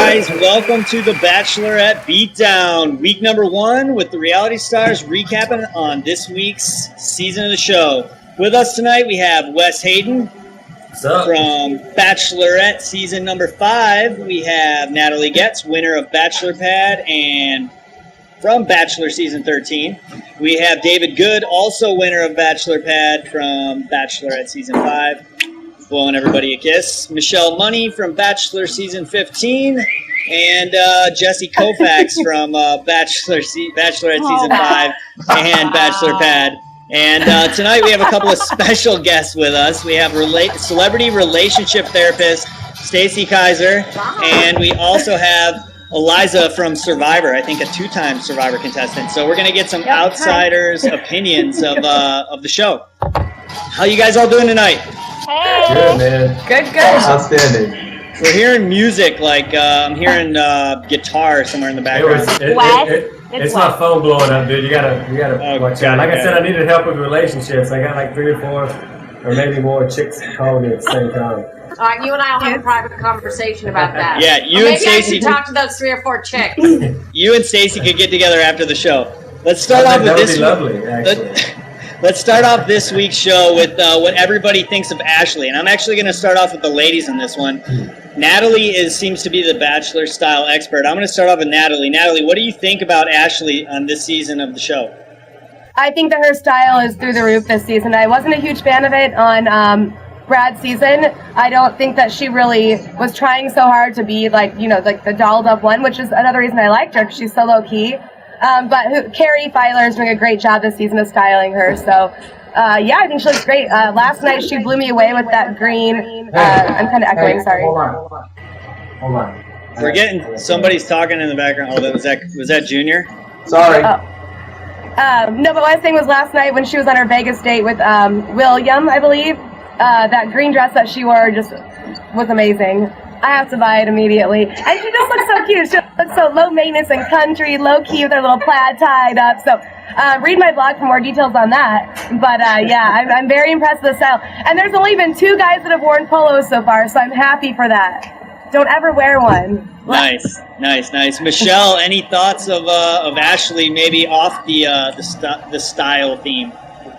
guys, welcome to the Bachelorette Beatdown, week number 1 with the reality stars recapping on this week's season of the show. With us tonight we have Wes Hayden from Bachelorette season number 5. We have Natalie Getz, winner of Bachelor Pad and from Bachelor season 13. We have David Good, also winner of Bachelor Pad from Bachelorette season 5. Blowing everybody a kiss. Michelle Money from Bachelor season 15, and Jesse Koufax from Bachelorette season 5 and Bachelor Pad. And tonight we have a couple of special guests with us. We have celebrity relationship therapist Stacy Kaiser, and we also have Eliza from Survivor. I think a 2-time Survivor contestant. So we're gonna get some outsiders' opinions of the show. How you guys all doing tonight? Hey. Good, man. Good. Outstanding. We're hearing music, like I'm hearing guitar somewhere in the background. It's my phone blowing up, dude. You gotta watch out. Like I said, I needed help with relationships. I got like 3 or 4, or maybe more chicks calling me at the same time. All right, you and I will have a private conversation about that. Yeah, you and Stacey. Maybe I can talk to those 3 or 4 chicks. You and Stacey could get together after the show. Let's start off with this. That would be lovely, actually. Let's start off this week's show with what everybody thinks of Ashley. And I'm actually going to start off with the ladies in this one. Natalie seems to be the Bachelor-style expert. I'm going to start off with Natalie. Natalie, what do you think about Ashley on this season of the show? I think that her style is through the roof this season. I wasn't a huge fan of it on Brad's season. I don't think that she really was trying so hard to be like the dolled up one, which is another reason I liked her, because she's so low-key. But Carrie Filer is doing a great job this season of styling her. So, I think she looks great. Last night she blew me away with that green. I'm kind of echoing. Sorry. Hold on. We're getting somebody's talking in the background. Oh, was that Junior? Sorry. No, but what I was saying was last night when she was on her Vegas date with William, I believe, that green dress that she wore just was amazing. I have to buy it immediately. And she just looks so cute. She looks so low maintenance and country, low key with her little plaid tied up. So read my blog for more details on that. But I'm very impressed with the style. And there's only been 2 guys that have worn polos so far, so I'm happy for that. Don't ever wear one. Nice. Michelle, any thoughts of Ashley maybe off the style theme?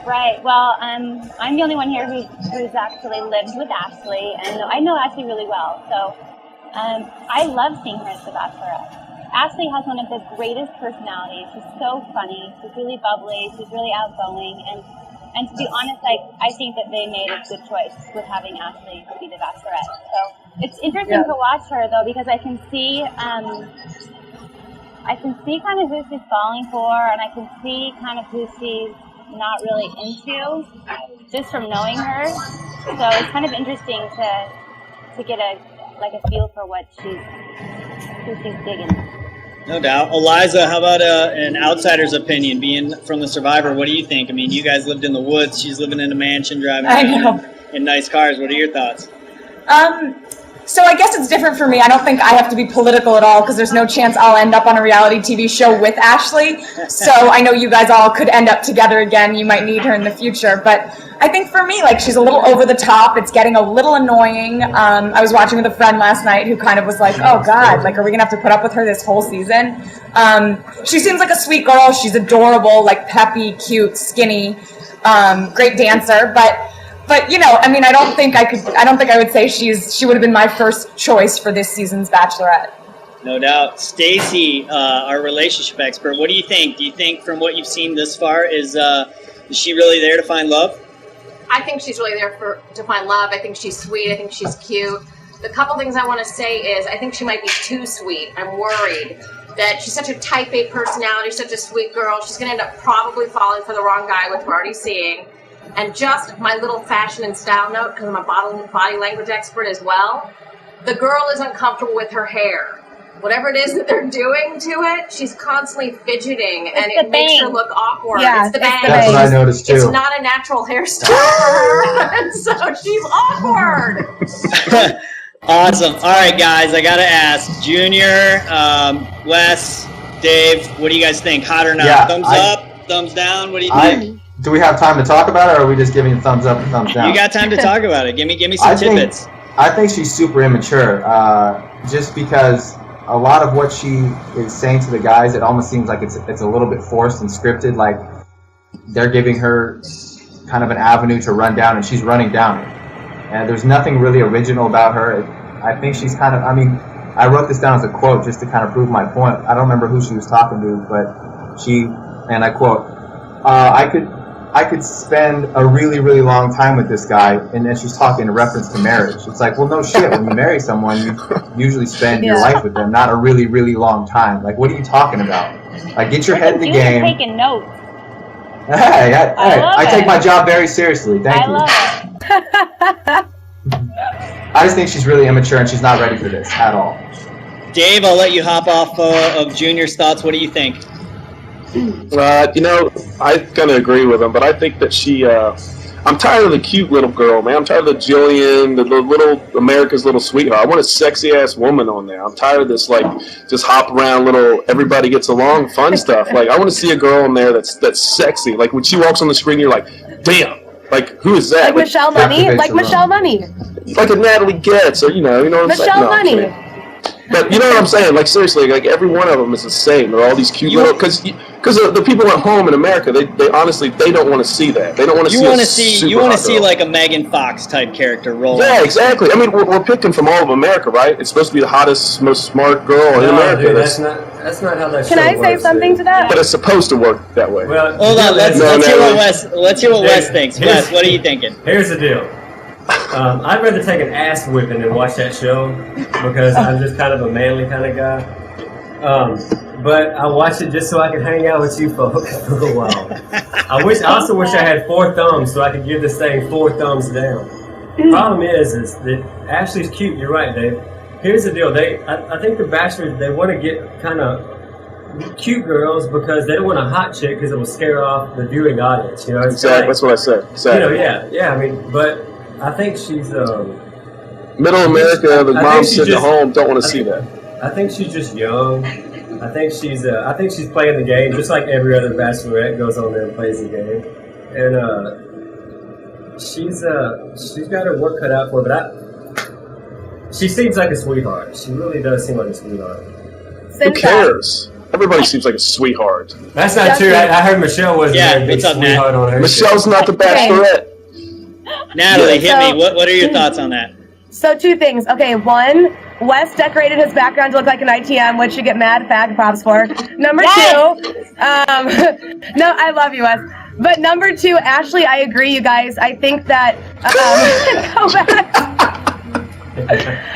Right. Well, I'm the only one here who's actually lived with Ashley, and I know Ashley really well. So I love seeing her as the Bachelorette. Ashley has one of the greatest personalities. She's so funny. She's really bubbly. She's really outgoing. And to be honest, I think that they made a good choice with having Ashley be the Bachelorette. So it's interesting to watch her, though, because I can see kind of who she's falling for, and I can see kind of who she's not really into, just from knowing her. So it's kind of interesting to get a feel for who she's digging. No doubt. Eliza, how about an outsider's opinion? Being from the Survivor, what do you think? I mean, you guys lived in the woods. She's living in a mansion, driving around in nice cars. What are your thoughts? So I guess it's different for me. I don't think I have to be political at all, because there's no chance I'll end up on a reality TV show with Ashley. So I know you guys all could end up together again. You might need her in the future. But I think for me, she's a little over the top. It's getting a little annoying. I was watching with a friend last night who kind of was like, oh God, are we going to have to put up with her this whole season? She seems like a sweet girl. She's adorable, peppy, cute, skinny, great dancer. But I don't think I would say she would have been my first choice for this season's Bachelorette. No doubt. Stacy, our relationship expert, what do you think? Do you think from what you've seen this far, is she really there to find love? I think she's really there to find love. I think she's sweet. I think she's cute. The couple things I want to say is I think she might be too sweet. I'm worried that she's such a type A personality, such a sweet girl. She's going to end up probably falling for the wrong guy, which we're already seeing. And just my little fashion and style note, because I'm a body language expert as well, the girl isn't comfortable with her hair. Whatever it is that they're doing to it, she's constantly fidgeting, and it makes her look awkward. Yeah, it's the bangs. That's what I noticed too. It's not a natural hairstyle for her, and so she's awkward. Awesome. All right, guys, I got to ask. Junior, Wes, Dave, what do you guys think? Hot or not? Yeah, thumbs up, thumbs down? What do you think? Do we have time to talk about it, or are we just giving a thumbs up and thumbs down? You got time to talk about it. Give me some tidbits. I think she's super immature, just because a lot of what she is saying to the guys, it almost seems like it's a little bit forced and scripted. Like they're giving her kind of an avenue to run down, and she's running down it. And there's nothing really original about her. I think she's kind of, I mean, I wrote this down as a quote just to kind of prove my point. I don't remember who she was talking to, but she, and I quote, I could spend a really, really long time with this guy, and then she's talking in reference to marriage. It's like, well, no shit. When you marry someone, you usually spend your life with them, not a really, really long time. Like, what are you talking about? Like, get your head in the game. You're taking notes. Hey, I take my job very seriously. Thank you. I love it. I just think she's really immature, and she's not ready for this at all. Dave, I'll let you hop off of Junior's thoughts. What do you think? I kind of agree with him, but I think that she, I'm tired of the cute little girl, man. I'm tired of the Jillian, the little America's little sweetheart. I want a sexy ass woman on there. I'm tired of this, like, just hop around little, everybody gets along, fun stuff. Like, I want to see a girl on there that's sexy. Like, when she walks on the screen, you're like, damn. Like, who is that? Like Michelle Money? Like Michelle Money. Like a Natalie Getz, or, you know what I'm saying? Michelle Money. But you know what I'm saying? Like, seriously, like, every one of them is the same. They're all these cute little... Because the people at home in America, they honestly, they don't want to see that. They don't want to see You want to see, like, a Megan Fox type character roll. Yeah, exactly. I mean, we're picking from all of America, right? It's supposed to be the hottest, most smart girl in America. Dude, that's not how that Can I say something to that? But it's supposed to work that way. Well, hold on, let's hear what Wes thinks. Wes, what are you thinking? Here's the deal. I'd rather take an ass whipping than watch that show because I'm just kind of a manly kind of guy. But I watch it just so I can hang out with you folks for a while. I also wish I had 4 thumbs so I could give this thing 4 thumbs down. The problem is that Ashley's cute. You're right, Dave. Here's the deal. I think the Bachelors, they want to get kind of cute girls because they don't want a hot chick because it will scare off the viewing audience. You know, exactly. That's what I said. Exactly. Yeah. I mean, but I think she's middle America. The moms sitting at home don't want to see that. I think she's just young. I think she's playing the game just like every other Bachelorette goes on there and plays the game, and she's got her work cut out for her. But she seems like a sweetheart. She really does seem like a sweetheart. Who cares? Everybody seems like a sweetheart. That's not true. I heard Michelle was a big sweetheart on her. Michelle's not the Bachelorette. Natalie, hit me. What are your thoughts on that? So 2 things. Okay, 1, Wes decorated his background to look like an ITM, which you get mad fag props for. Number 2, no, I love you, Wes. But number 2, Ashley, I agree, you guys. I think that go back.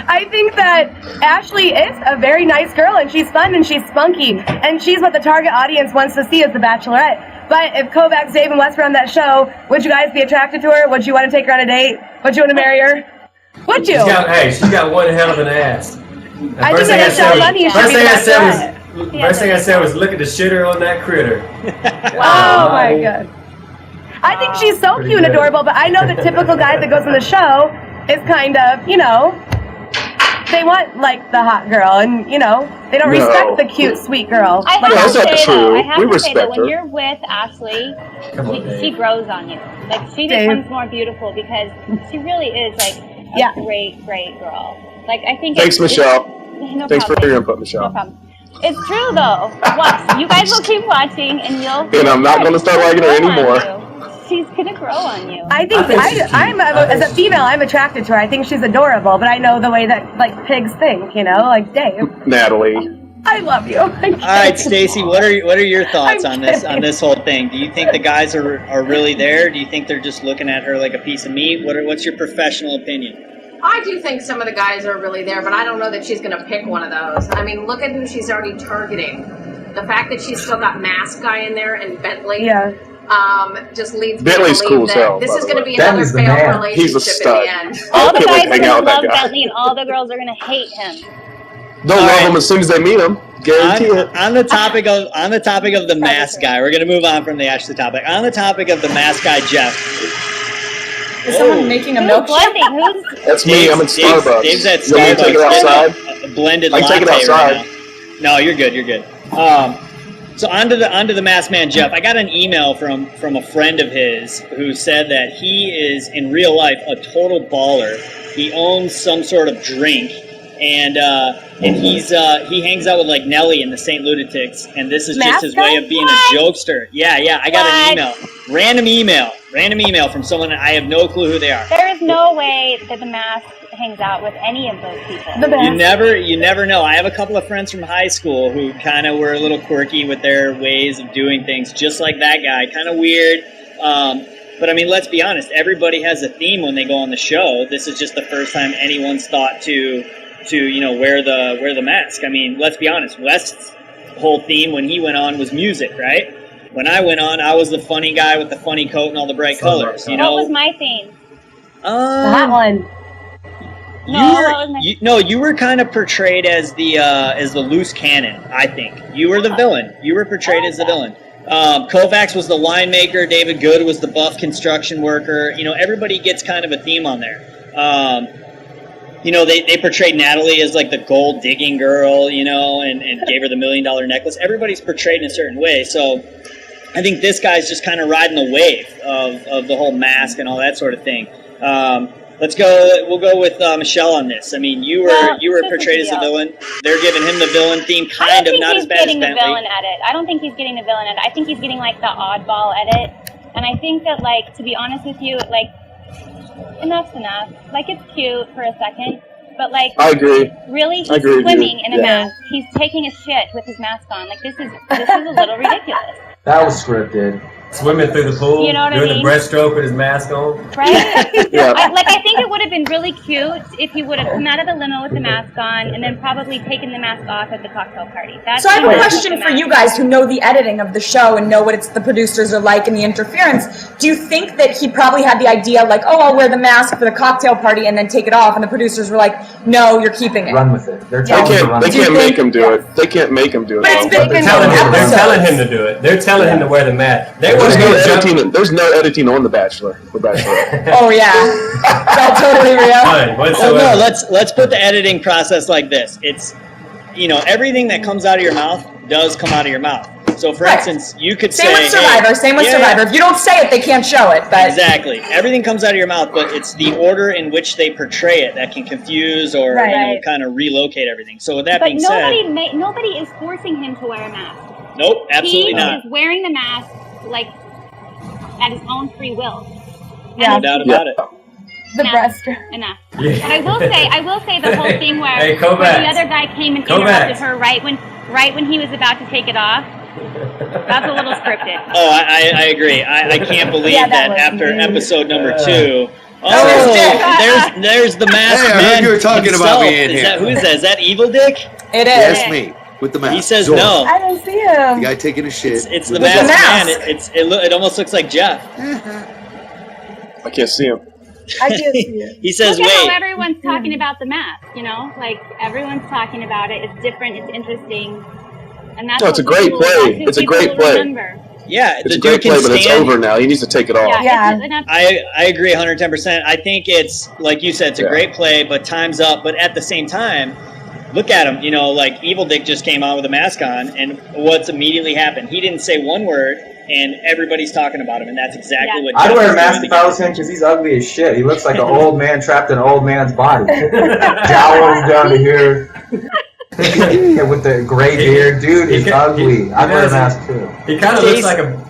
I think that Ashley is a very nice girl, and she's fun, and she's spunky, and she's what the target audience wants to see as the Bachelorette. But if Kovacs, Dave, and Wes were on that show, would you guys be attracted to her? Would you want to take her on a date? Would you want to marry her? Would you? She's got one hell of an ass. I think that Michelle Money should be the Bachelorette. First thing I said was look at the shitter on that critter. Oh my god. I think she's so cute and adorable, but I know the typical guy that goes on the show is kind of, they want, like, the hot girl, and, they don't respect the cute, sweet girl. I have to say that her. when you're with Ashley, she grows on you. Like, she becomes more beautiful because she really is, like, a great, great girl. Like, I think Thanks, Michelle. No Thanks problem. for your input, Michelle. No problem. It's true, though. Watch. You guys will keep watching, and you'll... And I'm not going to start liking her anymore. She's going to grow on you. I think as a female, I'm attracted to her. I think she's adorable, but I know the way that, like, pigs think, like Dave. Natalie. I love you. All right, Stacy, what are your thoughts on this whole thing? Do you think the guys are really there? Do you think they're just looking at her like a piece of meat? What's your professional opinion? I do think some of the guys are really there, but I don't know that she's going to pick one of those. I mean, look at who she's already targeting. The fact that she's still got Mask Guy in there and Bentley. Yeah. Just leads Bentley's me to believe cool as hell, this is by going the to be way. another failed relationship He's a stud. in the end. All the guys are hang going out to with that love guy. Bentley, and all the girls are going to hate him. They'll love him as soon as they meet him. Guarantee it. On the topic of the Mask Guy, we're going to move on from the Ashley topic. On the topic of the Mask Guy, Jeff. Is someone making a milkshake? That's me. I'm in Starbucks. Dave's at Starbucks. You want me to take it outside? A blended I can latte take it outside. right now. No, you're good. You're good. So onto the Masked Man, Jeff. I got an email from a friend of his who said that he is in real life a total baller. He owns some sort of drink, and and he hangs out with like Nelly and the Saint Lunatics, and this is just his way of being a jokester. Yeah, I got an email, random email from someone I have no clue who they are. There is no way that the Mask hangs out with any of those people. You never know. I have a couple of friends from high school who kind of were a little quirky with their ways of doing things, just like that guy, kind of weird. But I mean, let's be honest. Everybody has a theme when they go on the show. This is just the first time anyone's thought to wear the mask. I mean, let's be honest. West's whole theme when he went on was music, right? When I went on, I was the funny guy with the funny coat and all the bright colors. You know, what was my theme? That one. You were kind of portrayed as the loose cannon. I think you were the villain. You were portrayed as the villain. Kovacs was the winemaker. David Good was the buff construction worker. You know, everybody gets kind of a theme on there. They portrayed Natalie as like the gold digging girl, and gave her the $1 million necklace. Everybody's portrayed in a certain way. So I think this guy's just kind of riding the wave of the whole mask and all that sort of thing. Let's go. We'll go with Michelle on this. I mean, you were portrayed as a villain. They're giving him the villain theme, kind of, not as bad as Bentley. I don't think he's getting the villain edit. I think he's getting like the oddball edit. And I think that, like, to be honest with you, like, enough's enough. Like, it's cute for a second, but like, I agree. Really, he's swimming in a mask. He's taking a shit with his mask on. Like, this is a little ridiculous. That was scripted. Swimming through the pool, doing the breaststroke with his mask on. Right? I think it would have been really cute if he would have come out of the limo with the mask on and then probably taken the mask off at the cocktail party. So I have a question for you guys who know the editing of the show and know what the producers are like and the interference. Do you think that he probably had the idea like, oh, I'll wear the mask for the cocktail party and then take it off, and the producers were like, no, you're keeping it. Run with it. They can't make him do it. They can't make him do it. But they're telling him to do it. They're telling him to wear the mask. There's no editing on The Bachelor. Oh yeah, that's totally real. No, let's put the editing process like this. It's everything that comes out of your mouth does come out of your mouth. So for instance, you could Same with Survivor. If you don't say it, they can't show it. But exactly, everything comes out of your mouth, but it's the order in which they portray it that can confuse or kind of relocate everything. So with that being said, nobody is forcing him to wear a mask. Nope, absolutely not. He is wearing the mask like at his own free will. No doubt about it. The breast. Enough. But I will say the whole thing where the other guy came and interrupted her right when he was about to take it off. That's a little scripted. Oh, I agree. I can't believe that after episode number 2. There's the masked man. I heard you were talking himself. about me in here. Who is that? Is that Evil Dick? It is. Yes, me. With the mask. He says no. I don't see him. The guy taking a shit. It's the masked man. It almost looks like Jeff. I can't see him. I can't see him. He says, Look wait. at how everyone's talking about the mask, like everyone's talking about it. It's different. It's interesting. And that's it's a great play. It's a great play. Yeah, it's a great play, but it's over now. He needs to take it off. I agree 110%. I think it's, like you said, it's a great play, but time's up. But at the same time, look at him. Like Evil Dick just came on with a mask on, and what's immediately happened? He didn't say one word, and everybody's talking about him, and that's exactly what I'd wear a mask if I was him because he's ugly as shit. He looks like an old man trapped in an old man's body. Jowls down to here. With the gray beard, dude, he's ugly. I'd wear a mask too. He kind of looks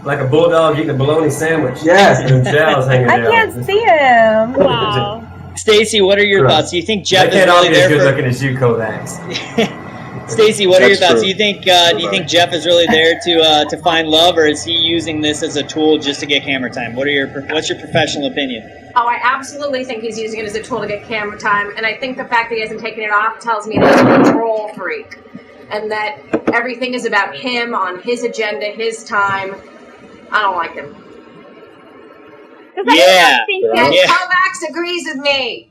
like a bulldog eating a bologna sandwich. Yes. And jowls hanging down. I can't see him. Wow. Stacey, what are your thoughts? Do you think Jeff is really there for... looking as you, Kovacs. Stacey, what are your thoughts? Do you think Jeff is really there to find love, or is he using this as a tool just to get camera time? What's your professional opinion? Oh, I absolutely think he's using it as a tool to get camera time, and I think the fact that he hasn't taken it off tells me that he's a control freak, and that everything is about him, on his agenda, his time. I don't like him. Kovacs agrees with me.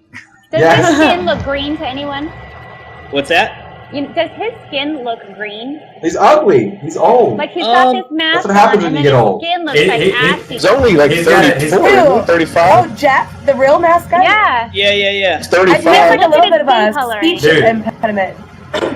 Does his skin look green to anyone? What's that? Does his skin look green? He's ugly. He's old. Like he's got this mask that's what happens when you get old. His skin looks like assy. He's only like 34, 35. Oh, Jeff, the real mascot? Yeah. Yeah. He's 35. I think like a little bit of a speech impediment.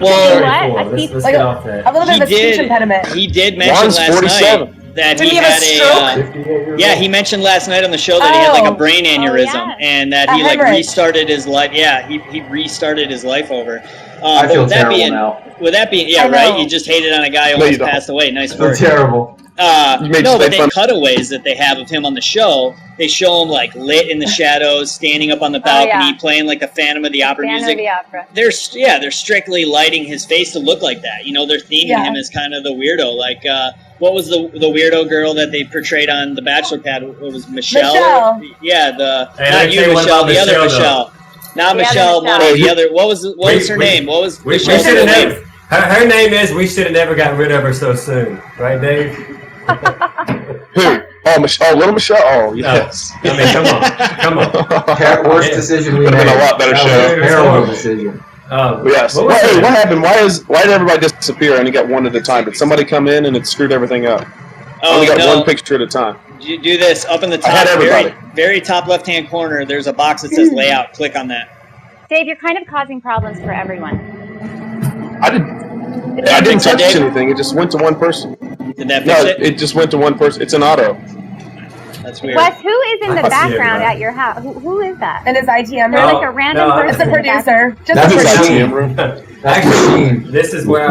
Well, what? Let's get off that. A little bit of a speech impediment. He did mention last night that he had a he mentioned last night on the show that he had like a brain aneurysm and that he like restarted his life. Yeah, he restarted his life over. I feel terrible now. With that being, I know. right. You just hated on a guy who No, you almost don't. passed away. Nice I feel work. terrible. You made No, but stay the fun. cutaways that they have of him on the show, they show him like lit in the shadows, standing up on the balcony, playing like the Phantom of the Opera Phantom music. of the Opera. They're strictly lighting his face to look like that. You know, they're theming him as kind of the weirdo. Like, what was the weirdo girl that they portrayed on The Bachelor pad? It was Michelle. Yeah, not you, Michelle, the other Michelle. Not Michelle, one of the other. What was her name? What was Michelle's name? Her name is. We should have never gotten rid of her so soon, right, Dave? Who? Oh, Michelle. Oh, little Michelle. Oh, yes. I mean, come on. Worst decision we Would made. have been a lot better That show. was a terrible decision. Yes. What happened? Why did everybody disappear and he got one at a time? Did somebody come in and it screwed everything up? I only got one picture at a time. You do this up in the top, I had everybody. very top left-hand corner. There's a box that says layout. Click on that. Dave, you're kind of causing problems for everyone. I didn't touch anything. It just went to one person. Did that fix it? It just went to one person. It's an auto. That's weird. Wes, who is in the I see background everybody. at your house? Who is that? And his ITM They're room. like a random no, It's person. a producer. Just That's a his producer. ITM room. Actually, this is where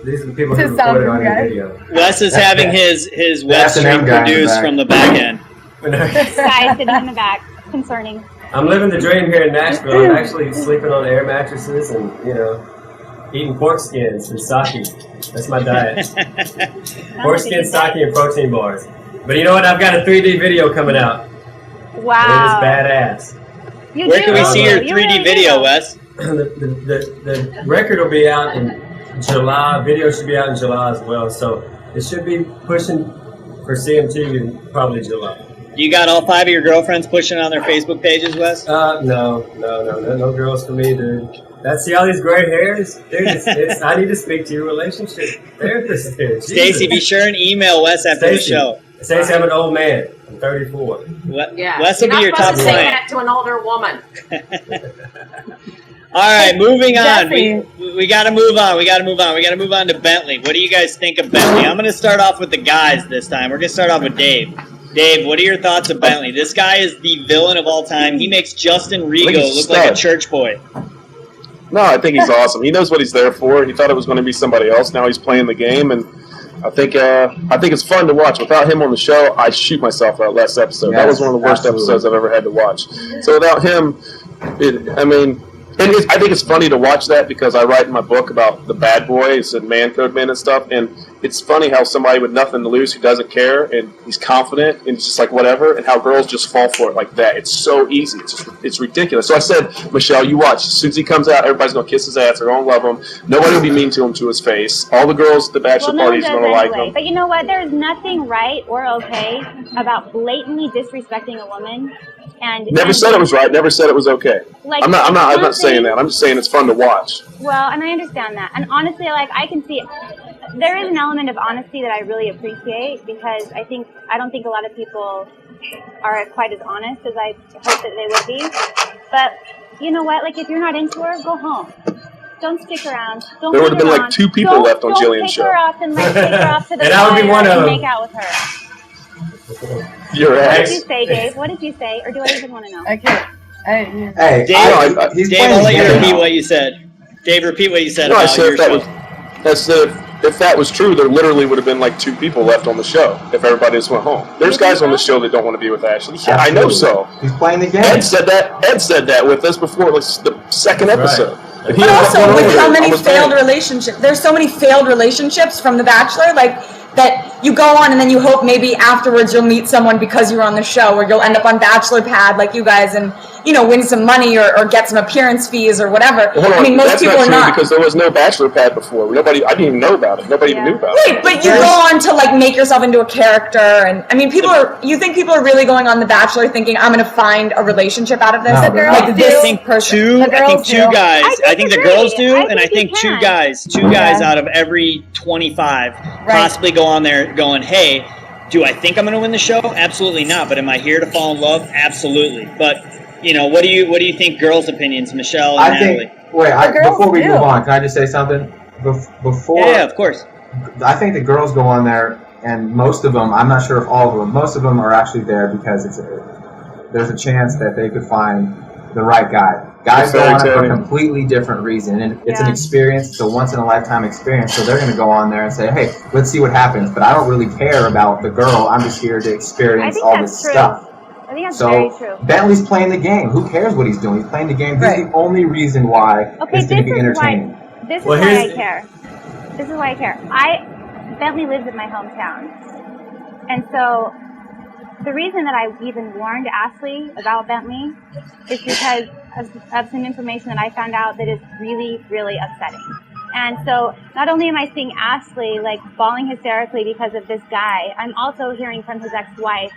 these are the people who It's a sound recorded on your guy. video. Wes is having his web S&M stream guy in the produced back. from the back end. This guy sitting in the back. Concerning. I'm living the dream here in Nashville. I'm actually sleeping on air mattresses and, eating pork skins and sake. That's my diet. Pork skins, sake, and protein bars. But you know what? I've got a 3D video coming out. Wow. It is badass. You Where do can we really see do. your You 3D really video, do. Wes? The record will be out in July. Video should be out in July as well. So it should be pushing for CMT in probably July. You got all 5 of your girlfriends pushing on their Facebook pages, Wes? No girls for me, dude. See all these gray hairs? Dude, I need to speak to your relationship therapist here. Stacy, be sure and email Wes after the show. Stacey, I'm an old man. I'm 34. Yeah. Wes will be your You're not top supposed to say client. that to an older woman. All right, moving on. Jesse. We got to move on. We got to move on to Bentley. What do you guys think of Bentley? I'm going to start off with the guys this time. We're going to start off with Dave. Dave, what are your thoughts of Bentley? This guy is the villain of all time. He makes Justin Rigo he's look like a stud. church boy. No, I think he's awesome. He knows what he's there for. He thought it was going to be somebody else. Now he's playing the game, and I think it's fun to watch. Without him on the show, I shoot myself that last episode. That was one of the worst episodes I've ever had to watch. So without him, I think it's funny to watch that because I write in my book about the bad boys and man code men and stuff, and it's funny how somebody with nothing to lose who doesn't care and he's confident and it's just like whatever, and how girls just fall for it like that. It's so easy. It's ridiculous. So I said, Michelle, you watch. As soon as he comes out, everybody's going to kiss his ass. They're going to love him. Nobody will be mean to him to his face. All the girls at the bachelor Well, no one parties does are going to like anyway. him. But you know what? There's nothing right or okay about blatantly disrespecting a woman. Never said it was right. Never said it was okay. Like, I'm not saying that. I'm just saying it's fun to watch. Well, and I understand that. And honestly, I can see there is an element of honesty that I really appreciate because I don't think a lot of people are quite as honest as I hope that they would be. But you know what? Like, if you're not into her, go home. Don't stick around. There would have been like 2 people left on Jillian's show. Take her up and take her off to the And I would be one of and them. make out with her. Your What ass. did you say, Dave? What did you say? Or do I even want to know? I can't. Hey, Dave, he's Dave, playing I'll the let you game repeat now. what you said. Dave, repeat what you said No, I about said your if that show. was if that was true, there literally would have been like 2 people left on the show if everybody just went home. There's guys on the show that don't want to be with Ashley. Yeah, I know so. He's playing the game. Ed said that with us before like the second episode. And he But was also, going with over how it. many I was failed mad. relationships, there's so many failed relationships from The Bachelor, like, that you go on and then you hope maybe afterwards you'll meet someone because you're on the show, or you'll end up on Bachelor Pad like you guys and, win some money or get some appearance fees or whatever. Well, hold on. I mean, most That's people not are true not. because there was no Bachelor Pad before. I didn't even know about it. Nobody even knew about it. Right, but you go on to like make yourself into a character, and I mean, you think people are really going on The Bachelor thinking I'm going to find a relationship out of this? No, they're like not. this I think person. two guys. I think the girls do, I and I think think you two can. guys out of every 25 possibly go on there going, "Hey, do I think I'm going to win the show? Absolutely not. But am I here to fall in love? Absolutely." But what do you think? Girls' opinions, Michelle and Natalie. Before we move on, can I just say something? Before, Yeah, of course. I think the girls go on there, and most of them, I'm not sure if all of them, most of them are actually there because there's a chance that they could find the right guy. Guys go on it for a completely different reason, and it's an experience. It's a once-in-a-lifetime experience, so they're going to go on there and say, hey, let's see what happens. But I don't really care about the girl. I'm just here to experience all this stuff. I think that's very true. Bentley's playing the game. Who cares what he's doing? He's playing the game. He's the only reason why it's going to be entertaining. This is why I care. This is why I care. Bentley lives in my hometown. And so the reason that I even warned Ashley about Bentley is because of some information that I found out that is really, really upsetting. And so not only am I seeing Ashley like bawling hysterically because of this guy, I'm also hearing from his ex-wife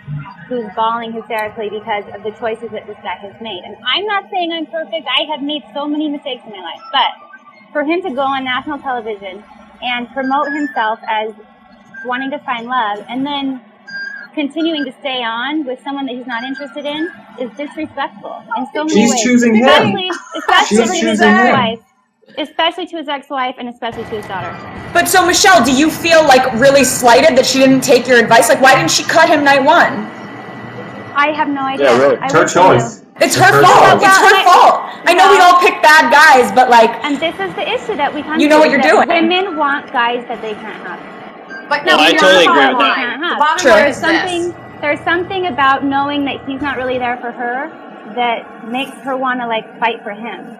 who's bawling hysterically because of the choices that this guy has made. And I'm not saying I'm perfect. I have made so many mistakes in my life. But for him to go on national television and promote himself as wanting to find love and then continuing to stay on with someone that he's not interested in is disrespectful in so many ways. She's choosing him. Especially to his ex-wife. Especially to his ex-wife and especially to his daughter. But so, Michelle, do you feel like really slighted that she didn't take your advice? Like, why didn't she cut him night one? I have no idea. Yeah, really. It's her choice. It's her fault. It's her fault. I know we all pick bad guys, but like... And this is the issue that we come You know what you're doing. Women want guys that they can't have. But no, I totally agree with that. The bottom line is this. There's something about knowing that he's not really there for her that makes her want to like fight for him.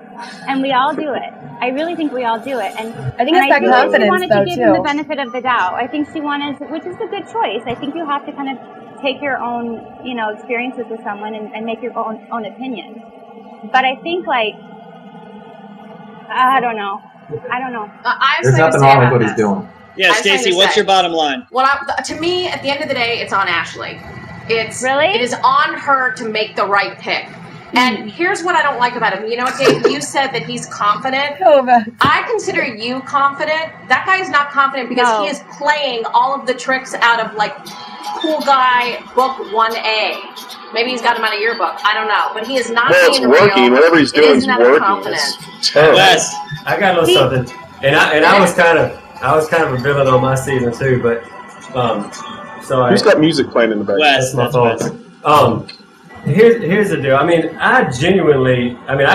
And we all do it. I really think we all do it. And I think it's that confidence, she wanted though, to give him the benefit of the doubt. I think she wanted, which is a good choice. I think you have to kind of take your own, experiences with someone and make your own opinion. But I think like, I don't know. There's nothing wrong with what he's doing. Yeah, Stacey, what's your bottom line? Well, to me, at the end of the day, it's on Ashley. It is on her to make the right pick. And here's what I don't like about him. You know what, Dave? You said that he's confident. I consider you confident. That guy is not confident because he is playing all of the tricks out of, like, cool guy book 1A. Maybe he's got him out of your book. I don't know. But he is not being real. It's working. Whatever he's doing is working. Wes, I got a little something. And I was kind of a villain on my season too, but who's got music playing in the background? Wes, that's my fault. Here's the deal. I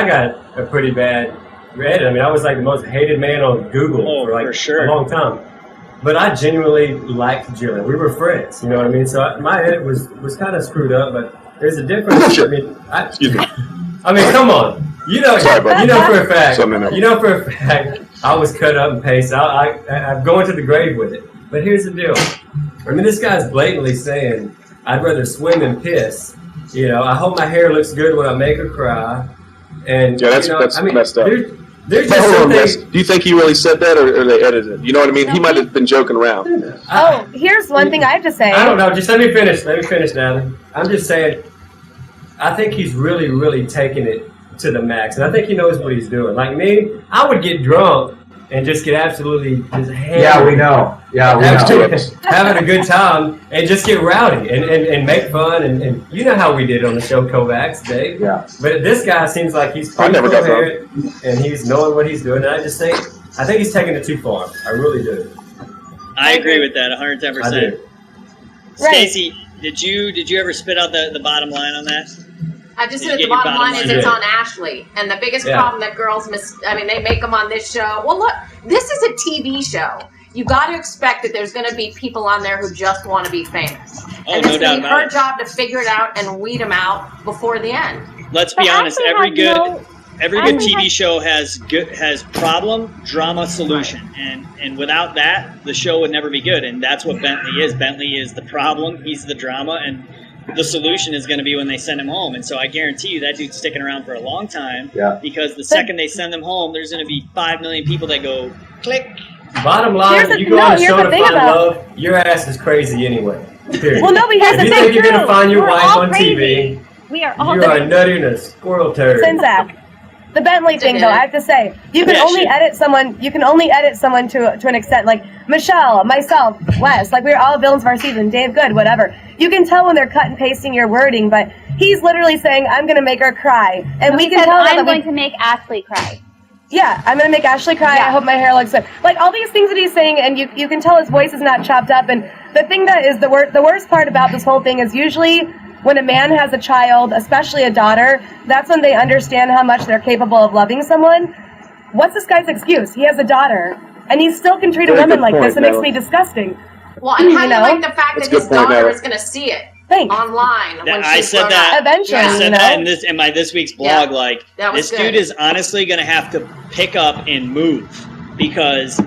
got a pretty bad Reddit. I mean, I was like the most hated man on Google for a long time. But I genuinely liked Jillian. We were friends, you know what I mean? So my edit was kind of screwed up, but there's a difference. Excuse me. I mean, come on. You know for a fact, I was cut up and pasted. I'm going to the grave with it. But here's the deal. I mean, this guy's blatantly saying, I'd rather swim and piss. I hope my hair looks good when I make her cry. And that's messed up. There's just something. Do you think he really said that, or they edited it? You know what I mean? He might have been joking around. Here's one thing I have to say. I don't know. Just let me finish. Natalie. I'm just saying, I think he's really, really taking it to the max. And I think he knows what he's doing. Like me, I would get drunk and just get absolutely just hammered. Yeah, we know. Having a good time and just get rowdy and make fun and you know how we did on the show Kovacs, Dave. Yeah. But this guy seems like he's pretty coherent and he's knowing what he's doing. And I think he's taking it too far. I really do. I agree with that 110%. Stacey, did you ever spit out the bottom line on that? I just said the bottom line is it's on Ashley. And the biggest problem that girls they make them on this show. Well, look, this is a TV show. You got to expect that there's going to be people on there who just want to be famous. And it's going to be her job to figure it out and weed them out before the end. Let's be honest. Every good TV show has problem, drama, solution. And without that, the show would never be good. And that's what Bentley is. Bentley is the problem. He's the drama. And the solution is going to be when they send him home. And so I guarantee you that dude's sticking around for a long time. Yeah. Because the second they send him home, there's going to be 5 million people that go, click. Bottom line, you go on a show to find love, your ass is crazy anyway. Period. Well, no, but here's the thing, if you think you're going to find your wife on TV, we are all you are nutty in a squirrel turd. Zach. The Bentley thing, though, I have to say, you can only edit someone. You can only edit someone to an extent. Like Michelle, myself, Wes, like we're all villains of our season. Dave, good, whatever. You can tell when they're cut and pasting your wording, but he's literally saying, "I'm going to make her cry," and we can tell that I'm going to make Ashley cry. Yeah, I'm going to make Ashley cry. I hope my hair looks good. Like all these things that he's saying, and you can tell his voice is not chopped up. And the thing that is the worst part about this whole thing is usually when a man has a child, especially a daughter, that's when they understand how much they're capable of loving someone. What's this guy's excuse? He has a daughter, and he still can treat a woman like this. It makes me disgusting. Well, and how do you like the fact that his daughter is going to see it online when I she's said grown that. up? Eventually, I said that in my this week's blog. Yeah, like, that was this good. dude is honestly going to have to pick up and move because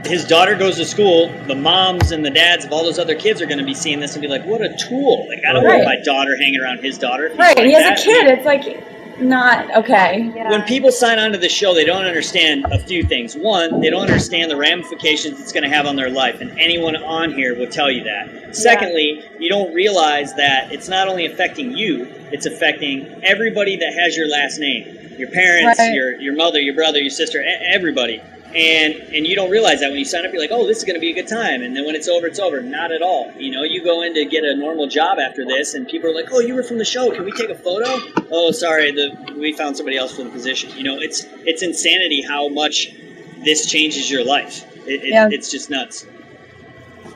his daughter goes to school, the moms and the dads of all those other kids are going to be seeing this and be like, what a tool. Like, I don't want my daughter hanging around his daughter. Right, he has a kid. It's like not okay. When people sign on to the show, they don't understand a few things. One, they don't understand the ramifications it's going to have on their life, and anyone on here will tell you that. Secondly, you don't realize that it's not only affecting you, it's affecting everybody that has your last name. Your parents, your mother, your brother, your sister, everybody. And you don't realize that when you sign up, you're like, oh, this is going to be a good time. And then when it's over, it's over. Not at all. You know, you go in to get a normal job after this, and people are like, oh, you were from the show. Can we take a photo? Oh, sorry, we found somebody else for the position. You know, it's insanity how much this changes your life. It's just nuts.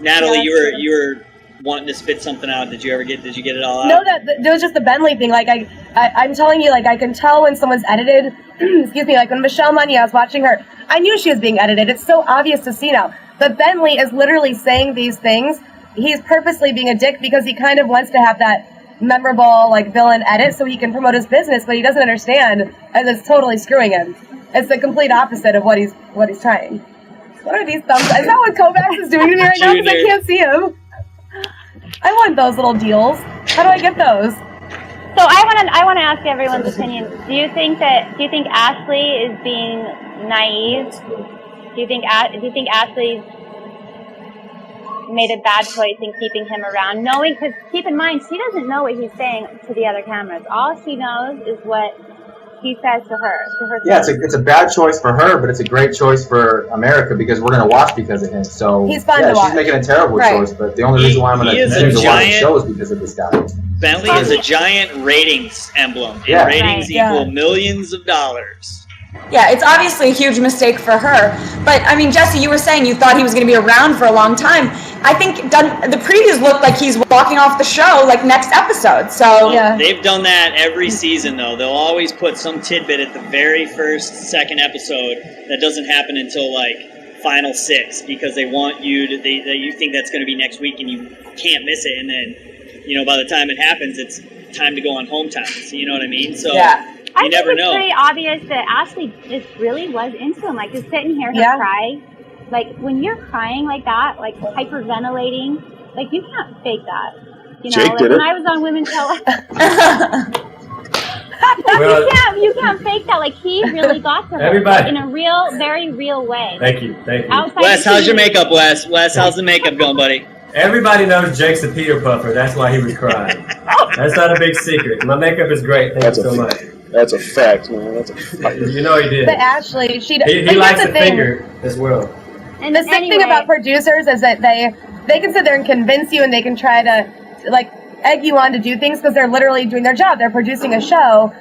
Natalie, you were wanting to spit something out. Did you get it all out? No, that was just the Bentley thing. Like I'm telling you, like I can tell when someone's edited. Excuse me, like when Michelle Money, I was watching her, I knew she was being edited. It's so obvious to see now. But Bentley is literally saying these things. He's purposely being a dick because he kind of wants to have that memorable like villain edit so he can promote his business, but he doesn't understand, and it's totally screwing him. It's the complete opposite of what he's trying. What are these thumbs? Is that what Kovacs is doing to me right now? Because I can't see him. I want those little deals. How do I get those? So I want to ask everyone's opinion. Do you think Ashley is being naive? Do you think Ashley's made a bad choice in keeping him around, knowing? Because keep in mind, she doesn't know what he's saying to the other cameras. All she knows is what he says to her. Yeah, it's a bad choice for her, but it's a great choice for America because we're going to watch because of him. So he's fun to watch. She's making a terrible choice, but the only reason why I'm going to continue to watch the show is because of this guy. Bentley is a giant ratings emblem. And ratings equal millions of dollars. Yeah, it's obviously a huge mistake for her. But, I mean, Jesse, you were saying you thought he was going to be around for a long time. I think the previews look like he's walking off the show, like, next episode. So They've done that every season, though. They'll always put some tidbit at the very second episode that doesn't happen until, like, final 6 because they want you to, you think that's going to be next week and you can't miss it. And then, you know, by the time it happens, it's time to go on hometown. So you know what I mean? So you never know. It's pretty obvious that Ashley just really was into him. Like, just sitting here, her cry. Like, when you're crying like that, like hyperventilating, like, you can't fake that. You know, Jake like did when it. I was on Women's Health. You can't fake that. Like, he really got to her. Everybody. Like, in a real, very real way. Thank you. Wes, how's your makeup, Wes? Wes, how's the makeup going, buddy? Everybody knows Jake's a Peter Puffer. That's why he was crying. That's not a big secret. My makeup is great. Thank you so much. That's a fact, man. That's a fact. You know he did. But Ashley, he likes the finger as well. And the sick thing about producers is that they can sit there and convince you, and they can try to like egg you on to do things because they're literally doing their job. They're producing a show.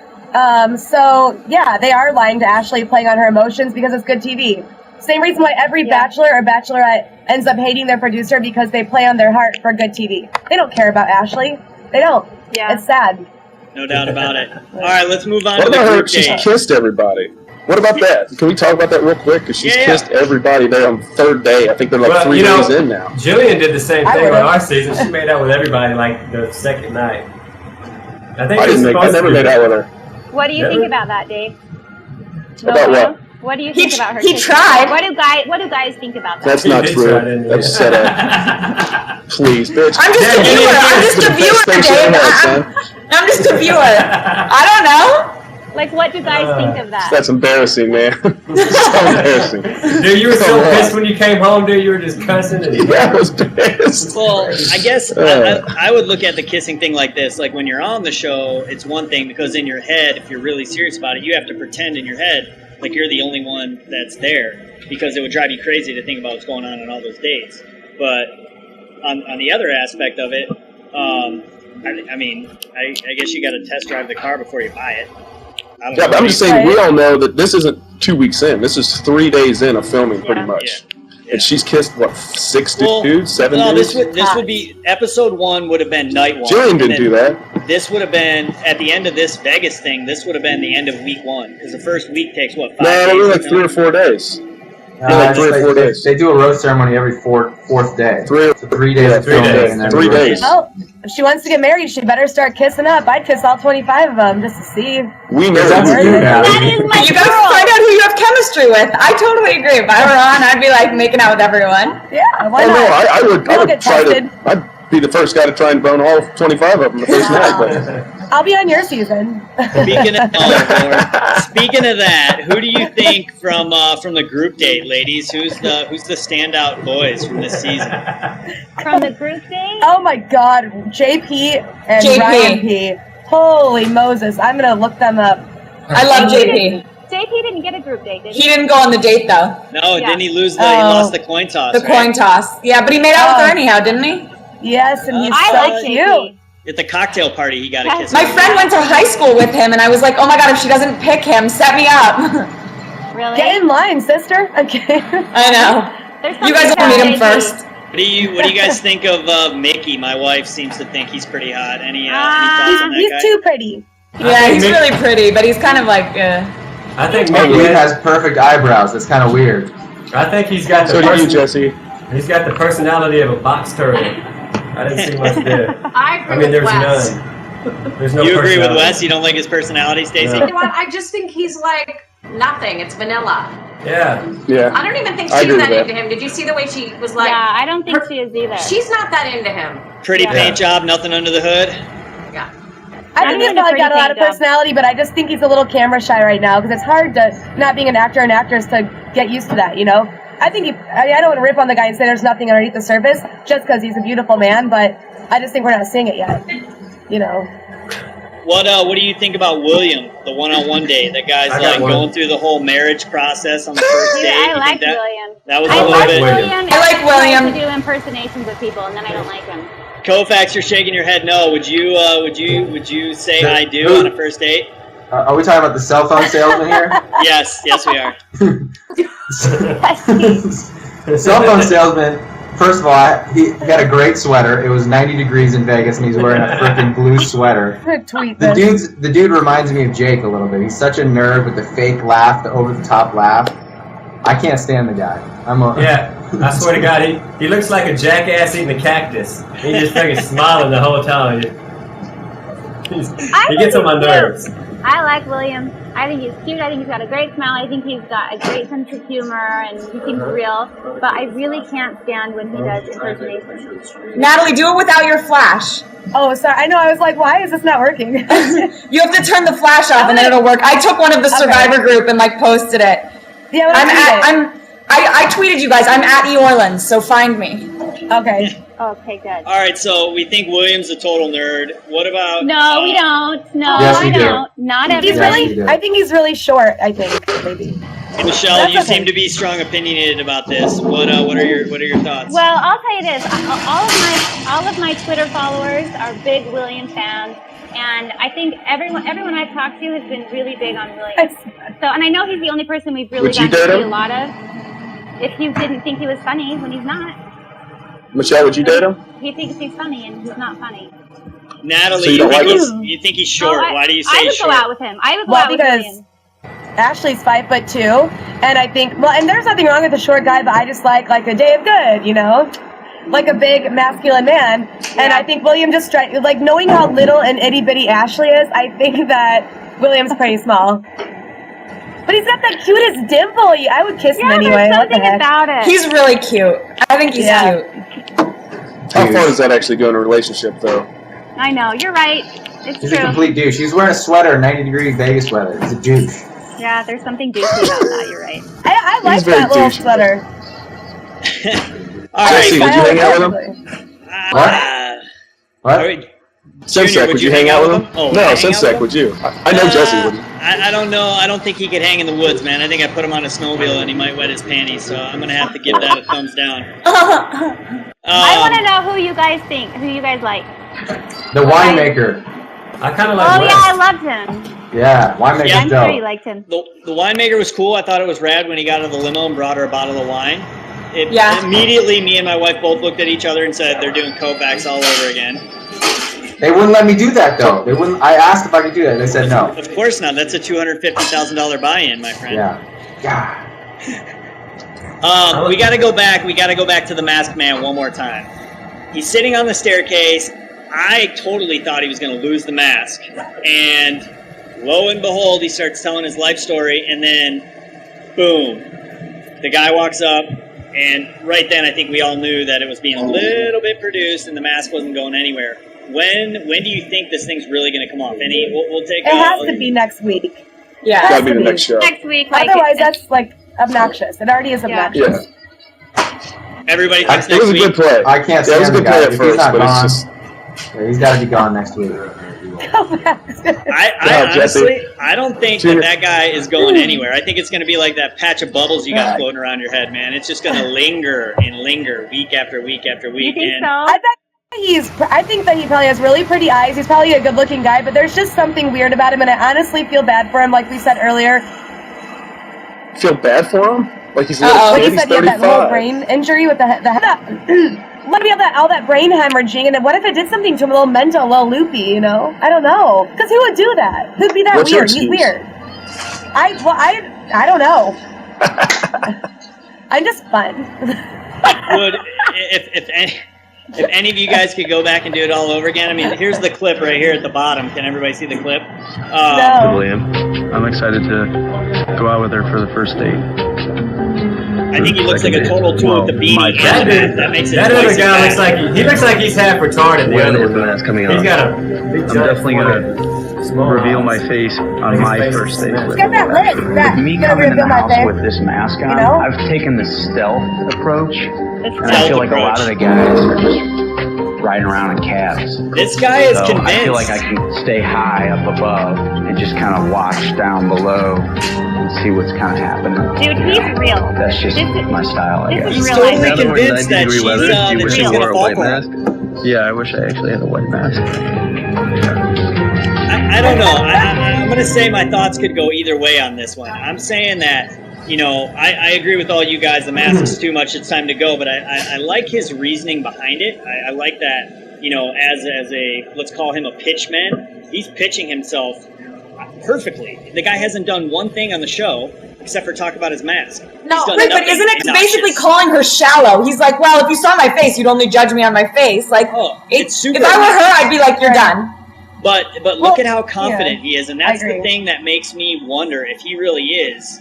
So yeah, they are lying to Ashley, playing on her emotions because it's good TV. Same reason why every bachelor or bachelorette ends up hating their producer because they play on their heart for good TV. They don't care about Ashley. They don't. Yeah. It's sad. No doubt about it. All right, let's move on What to the about her? group She's date. kissed everybody. What about that? Can we talk about that real quick? Because she's kissed everybody there on the third day. I think they're like 3 days in now. Jillian did the same thing on our season. She made out with everybody like the second night. I never made out with her. What do you think about that, Dave? About what? What do you think about her? He tried. What do guys think about that? That's not true. That's set up. Please, bitch. I'm just a viewer. Dave. I'm just a viewer. I don't know. Like, what do guys think of that? That's embarrassing, man. That's so embarrassing. Dude, you were so pissed when you came home, dude. You were just cussing. I was pissed. Well, I guess I would look at the kissing thing like this. Like, when you're on the show, it's one thing because in your head, if you're really serious about it, you have to pretend in your head like you're the only one that's there because it would drive you crazy to think about what's going on all those dates. But on the other aspect of it, I guess you got to test drive the car before you buy it. Yeah, but I'm just saying we all know that this isn't 2 weeks in. This is 3 days in of filming, pretty much. And she's kissed what 6 Well, dudes, 7 No, dudes. this would be episode 1 would have been night 1. Jillian and didn't then do that. This would have been at the end of this Vegas thing. This would have been the end of week 1 because the first week takes what 5 No, days. only like 3 or 4 days. Like 3 or 4 days. They do a rose ceremony every fourth day. 3 days. of 3 filming days. and then 3 rose days. ceremony. Well, if she wants to get married, she better start kissing up. I'd kiss all 25 of them just to see. We know That's that. you, That Natalie. is my You guys girl. find out who you have chemistry with. I totally agree. If I were on, I'd be like making out with everyone. Yeah, why Oh not? no, I would We'll get try tested. to. I'd be the first guy to try and bone all 25 of them the first night. But I'll be on your season. Speaking of speaking of that, who do you think from the group date, ladies? Who's the standout boys from this season? From the group date? Oh my God, JP and JP. Ryan P. Holy Moses, I'm gonna look them up. I love JP. JP didn't get a group date, did He he? didn't go on the date though. No, Yeah. didn't he lose he Oh. lost the coin toss? The coin toss. Yeah, but he made out with her anyhow, didn't he? Yes, and he's I so like cute. JP. At the cocktail party, he got a kiss. My friend went to high school with him, and I was like, oh my god, if she doesn't pick him, set me up. Really? Get in line, sister. Okay. I know. There's You guys something will meet about him JP. first. What do you guys think of Mickey? My wife seems to think he's pretty hot. Any he's thoughts on that guy? too pretty. Yeah, he's Mick- really pretty, but he's kind of like, I think Oh, maybe he has perfect eyebrows. That's kind of weird. I think he's got the so do you, person- Jesse. He's got the personality of a box turtle. I didn't see much there. I agree I mean, with there's Wes. none. There's no You agree with personality. Wes? You don't like his personality, Stacey? No. You know what? I just think he's like nothing. It's vanilla. Yeah. Yeah. I don't even think I she's agree that with that. into him. Did you see the way she was like? Yeah, I don't think she is either. She's not that into him. Pretty Yeah. paint job, nothing under the hood. Yeah. I think he's even a probably got a pretty lot of paint job. personality, but I just think he's a little camera shy right now because it's hard to, not being an actor and actress, to get used to that, you know? I think I don't want to rip on the guy and say there's nothing underneath the surface just because he's a beautiful man, but I just think we're not seeing it yet, you know? What do you think about William, the one-on-one date? That guy's I got like one. going through the whole marriage process on the first Dude, date. I You think like that, William. That was I a little like bit. William. I like and tries William. to do impersonations of people, and then I don't like him. Koufax, you're shaking your head no. Would you say I do on a first date? Are we talking about the cell phone salesman here? Yes, we are. Cell phone salesman. First of all, he got a great sweater. It was 90 degrees in Vegas, and he's wearing a freaking blue sweater. I'm gonna tweet The this. dude reminds me of Jake a little bit. He's such a nerd with the fake laugh, the over-the-top laugh. I can't stand the guy. Yeah. I swear to God, he looks like a jackass eating a cactus. He just fucking smiling the whole time. He gets on my nerves. I like William. I think he's cute. I think he's got a great smile. I think he's got a great sense of humor, and he seems real. But I really can't stand when he does impersonations. Natalie, do it without your flash. Oh, sorry. I know. I was like, why is this not working? You have to turn the flash off, and then it'll work. I took one of the Survivor group and like posted it. Yeah, I tweeted you guys. I'm at E Orleans, so find me. Okay. Okay, good. All right, so we think William's a total nerd. What about? No, we don't. No, Yes, I we do. don't. Not He's Yes, everybody. you do. I think he's really short. I think maybe. Hey, Michelle, That's you okay. seem to be strong opinionated about this. What are your thoughts? Well, I'll tell you this: all of my Twitter followers are big William fans, and I think everyone I've talked to has been really big on William. So, and I know he's the only person we've really Would you gotten to date see him? a lot of. If you didn't think he was funny when he's not, Michelle, would you date him? he thinks he's funny and he's not funny. Natalie, So you don't like you think he's short? Oh, Why do you say I would he's short? go out with him. I would go Well, out with because William. Ashley's 5'2", and I think and there's nothing wrong with a short guy, but I just like a day of good, you know, like a big masculine man. And I think William just like knowing how little and itty bitty Ashley is. I think that William's pretty small. But he's got the cutest dimple. I would kiss him Yeah, anyway. there's What the something heck? about it. He's really cute. I think he's Yeah. cute. How far does that actually go in a relationship, though? I know, you're right. It's He's a true. complete douche. He's wearing a sweater, 90 degree Vegas weather. He's a douche. Yeah, there's something douchey about that. You're right. I like He's very that little douchey. sweater. All Jesse, right. would you hang out with him? What? What? All right. Sensec, Junior, would you hang out with him? Oh, No, hang out Sensec, with would you? I know Jesse wouldn't. I don't know. I don't think he could hang in the woods, man. I think I put him on a snowmobile and he might wet his panties. So I'm gonna have to give that a thumbs down. I want to know who you guys think, who you guys like. The winemaker. I kind of like Oh Wes. yeah, I loved him. Yeah, winemaker's Yeah, I'm sure you dope. liked him. The winemaker was cool. I thought it was rad when he got out of the limo and brought her a bottle of wine. Immediately, me and my wife both looked at each other and said they're doing Kovacs all over again. They wouldn't let me do that though. They wouldn't. I asked if I could do that. They said no. Of course not. That's a $250,000 buy-in, my friend. Yeah. We got to go back. We got to go back to the Masked Man one more time. He's sitting on the staircase. I totally thought he was going to lose the mask, and lo and behold, he starts telling his life story, and then, boom, the guy walks up. And right then, I think we all knew that it was being a little bit produced, and the mask wasn't going anywhere. When do you think this thing's really going to come off? We'll take. It has to be next week. Yeah, It's gotta be the next show. Next week. Otherwise, that's like obnoxious. It already is obnoxious. Yeah. Everybody thinks It next was a week. good play. I can't Yeah, it was a stand good the play guy. at If first, he's not but it's gone, just. he's got to be gone next week. I honestly, I don't think that guy is going anywhere. I think it's going to be like that patch of bubbles you got floating around your head, man. It's just going to linger and linger week after week after week. You think and so? I think that he probably has really pretty eyes. He's probably a good-looking guy, but there's just something weird about him, and I honestly feel bad for him, like we said earlier. Feel bad for him? Like he's Like you he's said, he had that 35. little brain injury with the what if he had all that brain hemorrhaging, and then what if it did something to him, a little mental, a little loopy, you know? I don't know. Because who would do that? Who'd be that What's your weird? He's excuse? weird. I don't know. I'm just fun. would if any of you guys could go back and do it all over again? I mean, here's the clip right here at the bottom. Can everybody see the clip? No. William, I'm excited to go out with her for the first date. I think he looks like a total tool with the beanie. That makes it That twice other as guy bad. looks like he looks like he's half retarded. The other one, that's coming he's up. got a big I'm definitely gonna reveal my face on my first date with Get that her. list. That, Me gonna coming in the reveal my house face. with this mask on, You know? I've taken the stealth approach, and I stealth feel like a lot of the guys are just riding around in cabs. This guy is So convinced. I feel like I can stay high up above and just kind of watch down below and see what's kind of happening. Dude, he's real. That's just my style, I This guess. is He's real totally life. convinced that she's you gonna fall for mask? him. Yeah, I wish I actually had a white mask. I don't know. I'm going to say my thoughts could go either way on this one. I'm saying that, you know, I agree with all you guys. The mask is too much. It's time to go. But I like his reasoning behind it. I like that, you know, as a, let's call him a pitchman. He's pitching himself perfectly. The guy hasn't done one thing on the show except for talk about his mask. No, done right, but nothing isn't it obnoxious. basically calling her shallow? He's like, well, if you saw my face, you'd only judge me on my face. Like, it's super. if I were her, I'd be like, you're done. But look at how confident he is, and that's I agree. the thing that makes me wonder if he really is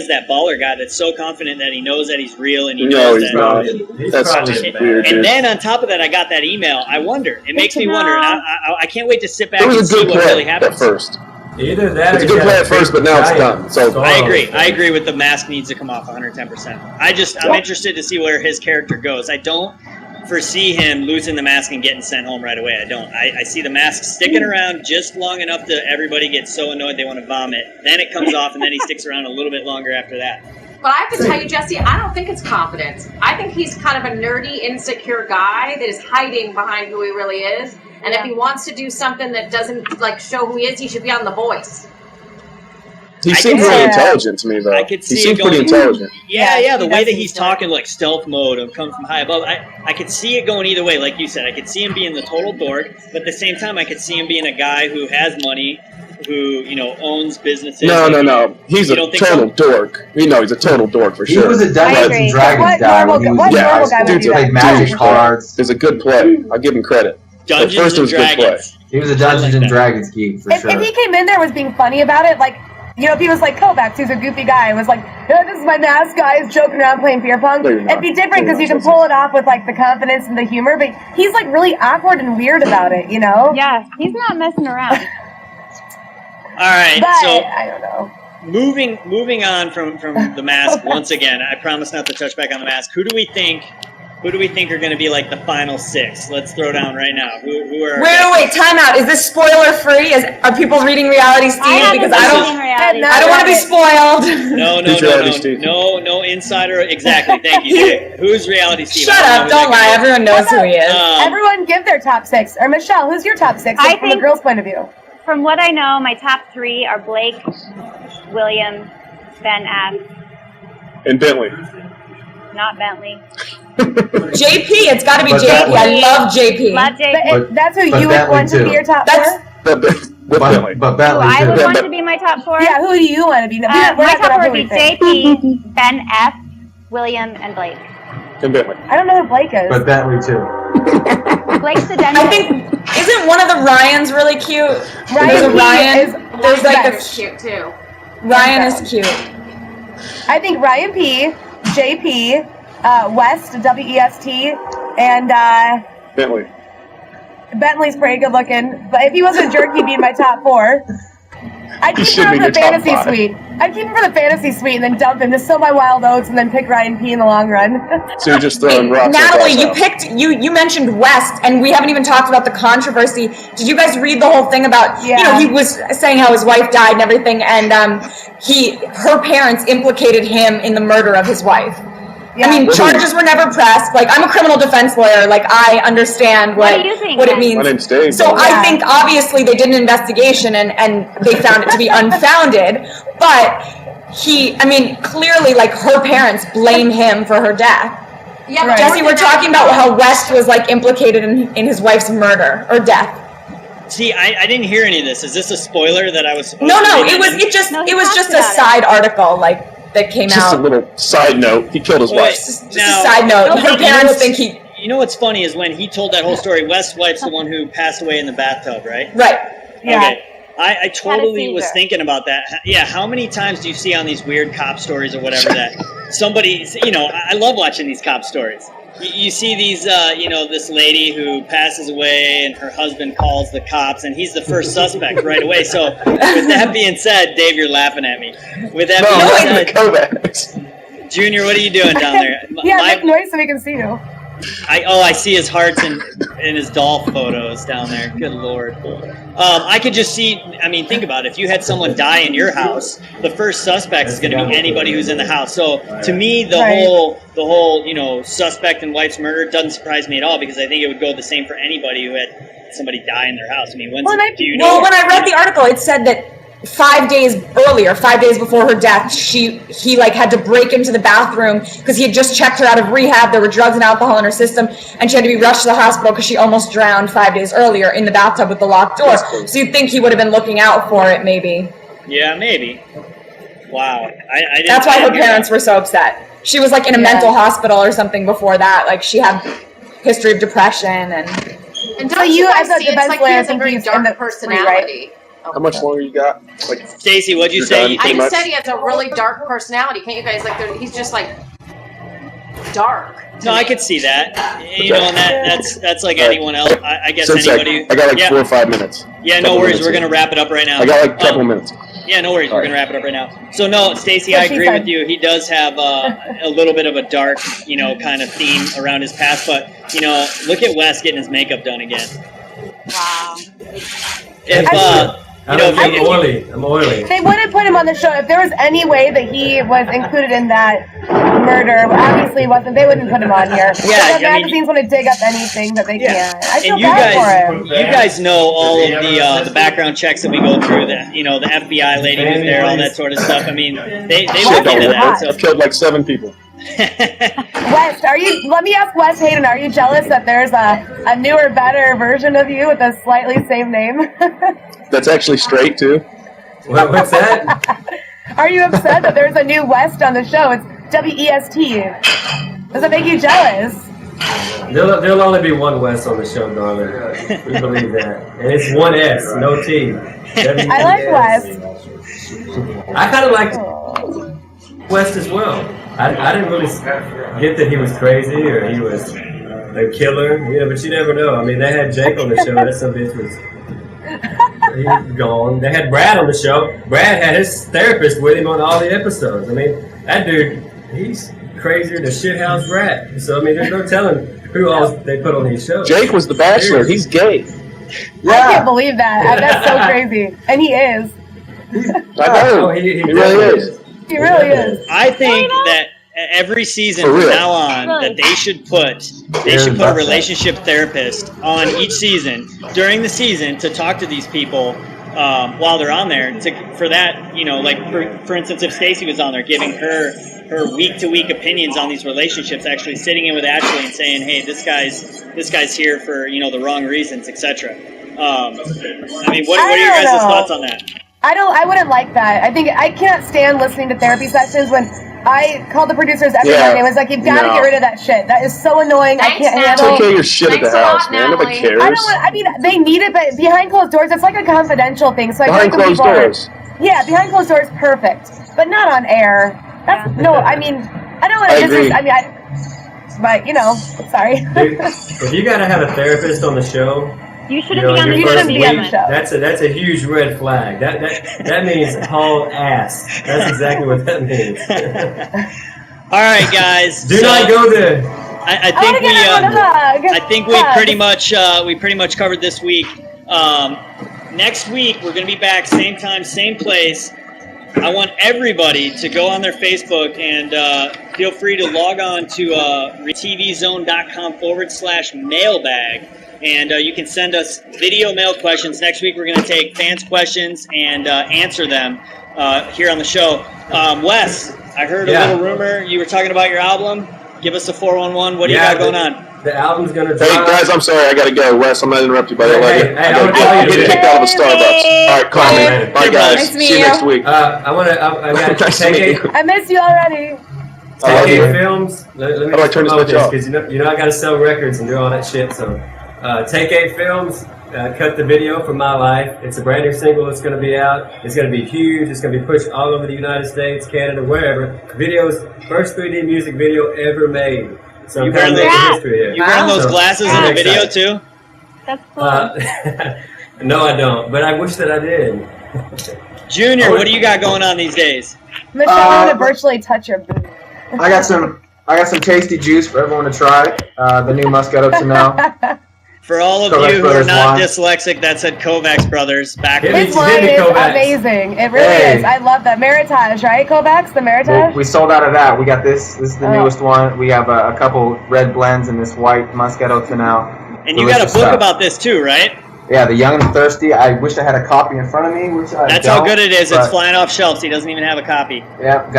that baller guy that's so confident that he knows that he's real and he No, knows he's that. not. That's just weird. And dude. then on top of that, I got that email. I wonder. It makes me wonder. I can't wait to sit back It and was a see good what really play happens. at first. Either that It's or a good he's play got at first, but now it's done. So I agree with the mask needs to come off 110%. I'm interested to see where his character goes. I don't foresee him losing the mask and getting sent home right away. I don't. I see the mask sticking around just long enough that everybody gets so annoyed they want to vomit. Then it comes off, and then he sticks around a little bit longer after that. But I have to tell you, Jesse, I don't think it's confidence. I think he's kind of a nerdy, insecure guy that is hiding behind who he really is. And if he wants to do something that doesn't like show who he is, he should be on The Voice. he seems really intelligent to me, though. I could see he seems it going, pretty intelligent. Yeah. The he way does that seem he's smart. talking like stealth mode and coming from high above, I could see it going either way. Like you said, I could see him being the total dork, but at the same time, I could see him being a guy who has money, who owns businesses. No. He's You a don't think total dork. He's a total dork for He sure. was a Dungeons agree. and Dragons What guy normal when he guy- was what in high normal guy school. would He do played that? magic cards. It's a good play. I'll give him credit. Dungeons At first it and was a good play. Dragons. He was a Dungeons like and that. Dragons geek for If sure. he came in there was being funny about it, like, if he was like Kovacs, who's a goofy guy, and was like, this is my mask, guys, joking around playing beer pong, No, you're not. it'd be different No, because you you're can not. pull it off with, like, the confidence and the humor, but he's, like, really awkward and weird about it, you know? Yeah, he's not messing around. All right, But, so I don't know. moving on from the mask once again. I promise not to touch back on the mask. Who do we think are going to be like the final six? Let's throw down right now. Who are? Wait, time out. Is this spoiler free? Are people reading Reality Steve? Because I don't want to be spoiled. No insider. Exactly. Thank you. Dave. Who's Reality Steve? Shut up. Don't lie. Everyone knows who he is. Everyone give their top six. Or Michelle, who's your top six I from a think- girl's point of view? From what I know, my top three are Blake, William, Ben F. And Bentley. not Bentley. JP, it's got to be But JP. that I love JP. Love JP. That's who but you would Bentley want to too. be your top That's- four? But Who Bentley I would too. want to be my top four? Yeah, who do you want to be? My top four would be JP, Ben F, William, and Blake. And Bentley. I don't know who Blake is. But Bentley too. Blake's the dentist. I think, isn't one of the Ryans really cute? There's a P Ryan. There's like That's a cute too. Ryan is cute. I think Ryan P, JP, West, W-E-S-T, and Bentley. Bentley's pretty good looking. But if he wasn't a jerk, he'd be in my top four. I'd He keep should him be for your the top fantasy five. suite. I'd keep him for the fantasy suite and then dump him to sow my wild oats and then pick Ryan P in the long run. So you're just throwing rocks. Natalie, at us. you mentioned West, and we haven't even talked about the controversy. Did you guys read the whole thing about? Yeah. You know, he was saying how his wife died and everything, and her parents implicated him in the murder of his wife. Yeah. I mean, charges were never pressed. Like, I'm a criminal defense lawyer. Like, I understand What what do you think, it then? means. My name's Dave. So I think obviously they did an investigation and they found it to be unfounded, but clearly like her parents blame him for her death. Yeah, Right. Jesse, we're talking about how West was like implicated in his wife's murder or death. See, I didn't hear any of this. Is this a spoiler that I was supposed No, to read? it was just a side article like that came Just a out. little side note. He killed his Wait, wife. Just now- a side note. You Her know parents what's- think he You know what's funny is when he told that whole story, West's wife's the one who passed away in the bathtub, right? right. Yeah. Okay. I totally was seizure. thinking about that. Yeah, how many times do you see on these weird cop stories or whatever that somebody, I love watching these cop stories. You see these, this lady who passes away and her husband calls the cops and he's the first suspect right away. So with that being said, Dave, you're laughing at me. With that being said, Kovacs. Junior, what are you doing down there? Yeah, make noise so we can see you. I see his hearts in his doll photos down there. Good Lord. I could just see, think about it. If you had someone die in your house, the first suspect is going to be anybody who's in the house. So to me, the whole suspect in wife's murder doesn't surprise me at all because I think it would go the same for anybody who had somebody die in their house. When I read the article, it said that 5 days before her death, he had to break into the bathroom because he had just checked her out of rehab. There were drugs and alcohol in her system, and she had to be rushed to the hospital because she almost drowned 5 days earlier in the bathtub with the locked door. So you'd think he would have been looking out for it, maybe. Yeah, maybe. Wow. That's why her parents were so upset. She was like in a mental hospital or something before that. Like she had history of depression and don't you guys see it's like he has a very dark personality. How much longer you got? Like, Stacy, what'd you say? I just said he has a really dark personality. Can't you guys he's just like dark. No, I could see that. And that's like anyone else. I guess anybody. I got 4 or 5 minutes. Yeah, no worries. We're gonna wrap it up right now. I got a couple minutes. Yeah, no worries. We're gonna wrap it up right now. So no, Stacy, I agree with you. He does have a little bit of a dark, kind of theme around his past. But look at Wes getting his makeup done again. Wow. I'm oily. They wouldn't put him on the show if there was any way that he was included in that murder. Obviously, wasn't. They wouldn't put him on here. Yeah, the magazines want to dig up anything that they can. I feel And bad for him. you guys know all of the background checks that we go through. The FBI lady who's there, all that sort of stuff. They look into that. So. I've killed like 7 people. West, let me ask Wes Hayden, are you jealous that there's a newer, better version of you with a slightly same name? That's actually straight too. What's that? Are you upset that there's a new West on the show? It's W-E-S-T. Does it make you jealous? There'll only be one West on the show, darling. We believe that. And it's one S, no T. I like West. I kind of like West as well. I didn't really get that he was crazy or he was a killer, but you never know. They had Jake on the show. That some bitch was he's gone. They had Brad on the show. Brad had his therapist with him on all the episodes. That dude, he's crazier than shithouse rat. So there's no telling who else they put on these shows. Jake was the Bachelor. He's gay. Yeah. I can't believe that. That's so crazy. And he is. I know. He really is. He really is. I think that every season from now on that they should put a relationship therapist on each season during the season to talk to these people while they're on there. For that, for instance, if Stacy was on there, giving her her week-to-week opinions on these relationships, actually sitting in with Ashley and saying, hey, this guy's here for, the wrong reasons, etc. I mean, what are your guys' thoughts on that? I wouldn't like that. I think I can't stand listening to therapy sessions when I called the producers every Monday and was like, you've got to get rid of that shit. That is so annoying. I can't handle. Take care of your shit at the house, man. Nobody cares. I mean, they need it, but behind closed doors, it's like a confidential thing. So behind closed doors. Yeah, behind closed doors, perfect, but not on air. That's no. I mean, I don't want to disrespect. But sorry. Dude, if you gotta have a therapist on the show. You shouldn't be on the show. That's a huge red flag. That means haul ass. That's exactly what that means. All right, guys. Do not go there. I think we pretty much covered this week. Next week we're going to be back, same time, same place. I want everybody to go on their Facebook and feel free to log on to tvzone.com/mailbag. And you can send us video mail questions. Next week, we're going to take fans' questions and answer them here on the show. Wes, I heard a little rumor. You were talking about your album. Give us a 411. What do you got going on? The album's going to drop. Hey, guys, I'm sorry. I got to go. Wes, I'm not interrupting you, but I love you. I'm getting kicked out of a Starbucks. All right, call me. Bye, guys. Nice to meet See you next week. I miss you already. Take 8 Films. Let me How do I turn this bitch off? Because I got to sell records and do all that shit. So, Take 8 Films. Cut the Video for My Life. It's a brand new single that's going to be out. It's going to be huge. It's going to be pushed all over the United States, Canada, wherever. First 3D music video ever made. So you wearing those glasses in the video too? That's cool. No, I don't. But I wish that I did. Junior, what do you got going on these days? Michelle, I want to virtually touch your boob. I got some tasty juice for everyone to try. The new Moscato Tunel. For all of you who are not dyslexic, that said Kovacs Brothers. His wine is amazing. It really is. I love that. Meritage, right? Kovacs, the Meritage? We sold out of that. We got this. This is the newest one. We have a couple red blends and this white Moscato Tunel. And you got a book about this too, right? Yeah, The Young and Thirsty. I wish I had a copy in front of me, which I That's how good it is. It's flying off shelves. He doesn't even have a copy. Yeah,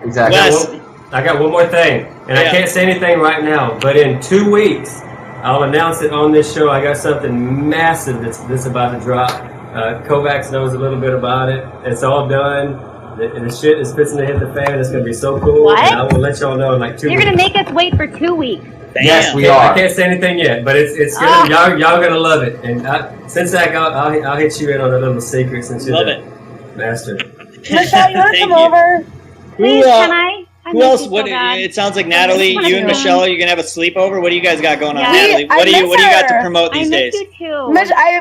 exactly. Wes, I got one more thing, and I can't say anything right now, but in 2 weeks, I'll announce it on this show. I got something massive that's about to drop. Kovacs knows a little bit about it. It's all done. The shit is fixing to hit the fan. It's going to be so cool. What? And I will let y'all know in like 2 weeks. You're going to make us wait for 2 weeks. Damn. Yes, we are. I can't say anything yet, but it's gonna, y'all gonna love it. And since I'll hit you in on a little secret since you're the master. Michelle, you want to come over? Please, can I? Who else? It sounds like Natalie, you and Michelle, are you gonna have a sleepover? What do you guys got going on, Natalie? What do you got to promote these days? I miss you too.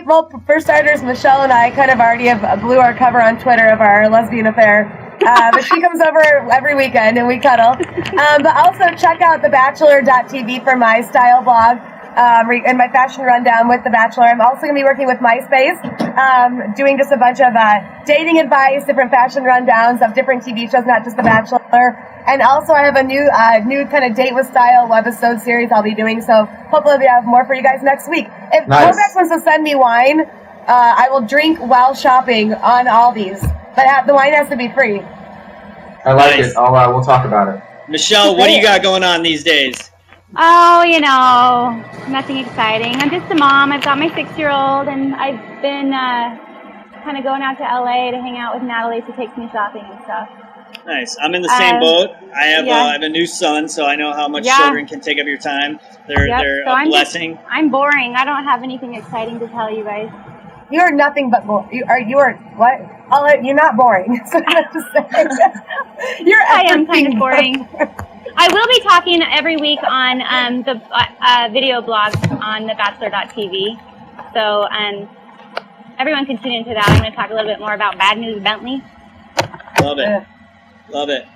Well, for starters, Michelle and I kind of already have blew our cover on Twitter of our lesbian affair. But she comes over every weekend and we cuddle. But also check out thebachelor.tv for my style blog and my fashion rundown with The Bachelor. I'm also going to be working with MySpace, doing just a bunch of dating advice, different fashion rundowns of different TV shows, not just The Bachelor. And also I have a new kind of Date with Style webisode series I'll be doing. So hopefully we have more for you guys next week. If Kovacs wants to send me wine, I will drink while shopping on all these. But the wine has to be free. I like it. We'll talk about it. Michelle, what do you got going on these days? Oh, nothing exciting. I'm just a mom. I've got my 6-year-old, and I've been kind of going out to LA to hang out with Natalie. She takes me shopping and stuff. Nice. I'm in the same boat. I have a new son, so I know how much children can take up your time. They're a blessing. I'm boring. I don't have anything exciting to tell you guys. You are nothing but boring. You are what? You're not boring. So I have to say. I am kind of boring. I will be talking every week on the video blogs on thebachelor.tv. So everyone can tune into that. I'm going to talk a little bit more about Bad News Bentley. Love it. Love it.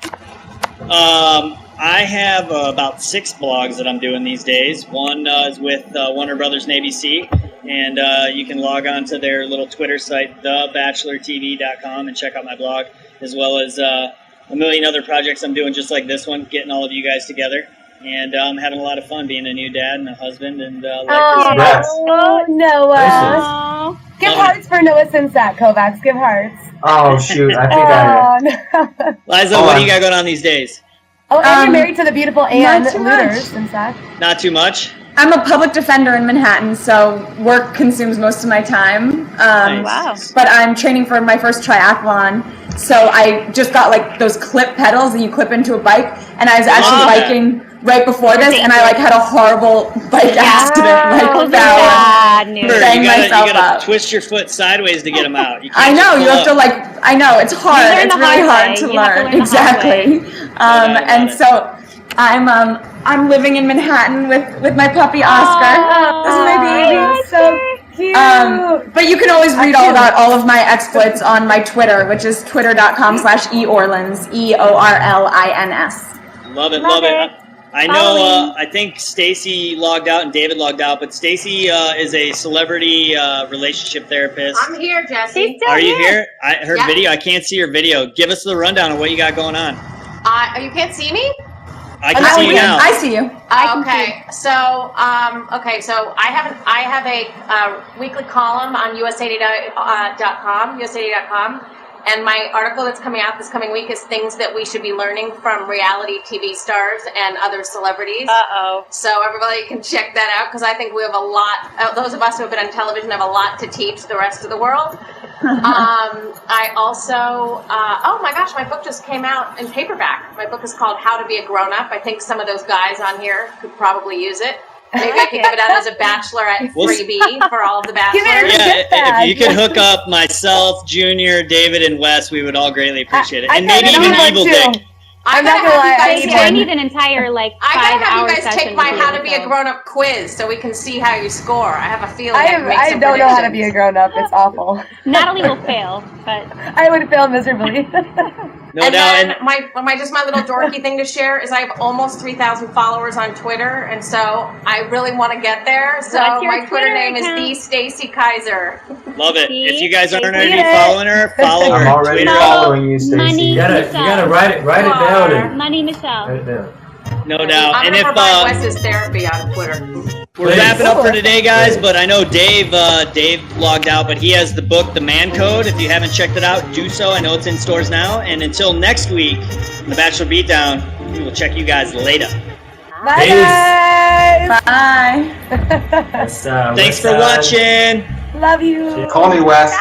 I have about 6 blogs that I'm doing these days. One is with Warner Brothers and ABC. And you can log on to their little Twitter site, thebachelortv.com, and check out my blog, as well as a million other projects I'm doing just like this one, getting all of you guys together. And I'm having a lot of fun being a new dad and a husband. And Noah. Give hearts for Noah Sinsack, Kovacs. Give hearts. Oh shoot! I think I. no. Liza, what do you got going on these days? Oh, and you're married to the beautiful Anne not too Looters and stuff. Not too much. I'm a public defender in Manhattan, so work consumes most of my time. Wow. But I'm training for my first triathlon, so I just got like those clip pedals that you clip into a bike, and I was actually biking right before this, and I like had a horrible bike accident, like fell Bad news. You banged myself gotta up. twist your foot sideways to get them out. You I can't know just you pull have to up. like. I know it's hard. learn It's the really hard hard way. to You have to learn. learn the hard way. Exactly. doubt And it. so I'm living in Manhattan with my puppy Oscar. This is my baby. So cute. But you can always read all about all of my exploits on my Twitter, which is twitter.com/eorlins, EORLINS. Love it. it. I know. Following. I think Stacy logged out and David logged out, but Stacy is a celebrity relationship therapist. I'm here, Jesse. She's still Are you here? Her Yeah. video. I can't see your video. Give us the rundown of what you got going on. You can't see me? I can see you now. I see you. Okay, so I have a weekly column on USA.com, and my article that's coming out this coming week is things that we should be learning from reality TV stars and other celebrities. Uh-oh. So everybody can check that out because I think we have a lot. Those of us who have been on television have a lot to teach the rest of the world. I also, oh my gosh, my book just came out in paperback. My book is called How to Be a Grown Up. I think some of those guys on here could probably use it. Maybe I could give it out as a Bachelorette freebie for all of the bachelors. Yeah, if you could hook up myself, Junior, David, and Wes, we would all greatly appreciate it. And maybe even Evil Dick. I'm not gonna lie, I need an entire like I gotta 5 have hour you guys session take my with How you, to Be a so. Grown Up quiz so we can see how you score. I have a feeling I don't know how to be a grown up. It's awful. Natalie will fail, but I would fail miserably. No and doubt. then my little dorky thing to share is I have almost 3,000 followers on Twitter, and so I really want to get there. So What's your my Twitter Twitter name account? is the Stacy Kaiser. Love it. See? If you guys aren't See already it. following her, follow her. I'm already Twitter. following you, Money. Stacy. You gotta write it down and Money Michelle. write it down. No doubt. I'm And gonna if provide Wes's therapy on Twitter. we're wrapping up for today, guys, but I know Dave logged out, but he has the book, The Man Code. If you haven't checked it out, do so. I know it's in stores now. And until next week, The Bachelor Beatdown, we will check you guys later. Bye, Peace. guys. Bye. That's, Thanks West for Side. watching. Love you. Call me Wes.